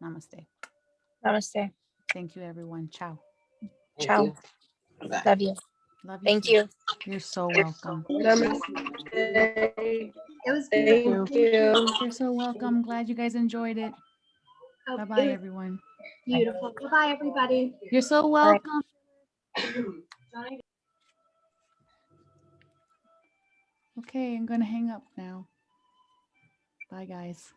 Namaste. Namaste. Thank you, everyone. Ciao. Thank Ciao. you. Bye. Love you. Love you. Thank too. you. You're so welcome. Namaste. It was Thank beautiful. you. You're so welcome. Glad you guys enjoyed it. Oh, Bye it bye, was everyone. beautiful. Bye-bye, everybody. You're so Bye. welcome. Okay, I'm going to hang up now. Bye, guys.